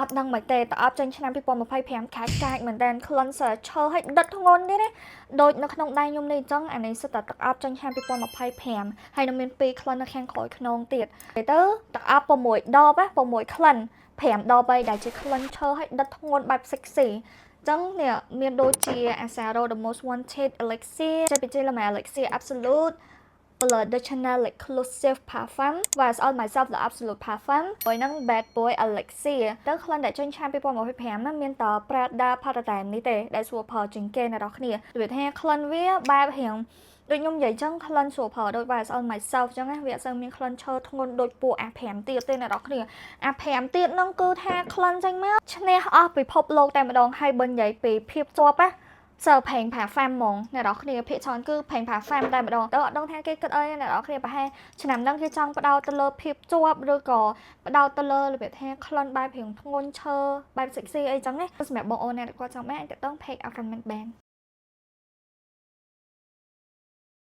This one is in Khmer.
អត់ដឹងមិនទេតើអបចេញឆ្នាំ2025ខែកាចមែនតើក្លិនសើឈើឲ្យដិតធ្ងន់ទេណាដូចនៅក្នុងដៃខ្ញុំនេះអញ្ចឹងអានេះសិតតែទឹកអបចេញឆ្នាំ2025ហើយនឹងមាន2ក្លិននៅខាងក្រោយខ្នងទៀតទៅទឹកអប6ដប6ក្លិន5ដប3ដែលជាក្លិនឈើឲ្យដិតធ្ងន់បែប sexy ចឹងនេះមានដូចជា Asaro The Most Wanted Elixir ចេះពីជាលម៉ែ Elixir Absolute Blood the Channel Exclusive Parfum was all myself the absolute parfum ហើយនឹង Bad Boy Elixir ទៅក្លិនដែលចេញឆ្នាំ2025ហ្នឹងមានត Prada Paradigm នេះទេដែលស្រួលប្រើជាងគេអ្នកនរគ្នានិយាយថាក្លិនវាបែបរៀងដូចខ្ញុំនិយាយចឹងក្លិនស្រួលប្រើដូច was all myself ចឹងណាវាអត់សូវមានក្លិនឈើធ្ងន់ដូចពួកអា5ទៀតទេអ្នកនរគ្នាអា5ទៀតហ្នឹងគឺថាក្លិនចេញមកឈ្នះអស់ពិភពលោកតែម្ដងហើយបើនិយាយពីភាពជាប់សើផេងផាហ្វាំហ្មងអ្នកនរគ្នាភាគច្រើនគឺផេងផាហ្វាំតែម្ដងទៅអត់ដឹងថាគេគិតអីអ្នកនរគ្នាប្រហែលឆ្នាំហ្នឹងគេចង់ផ្ដោតទៅលើភាពជាប់ឬក៏ផ្ដោតទៅលើរបៀបថាក្លិនបែបរៀងធ្ងន់ឈើបែប sexy អីចឹងណាសម្រាប់បងអូនអ្នកគាត់ចង់បានអាចទៅ page Affirmation Band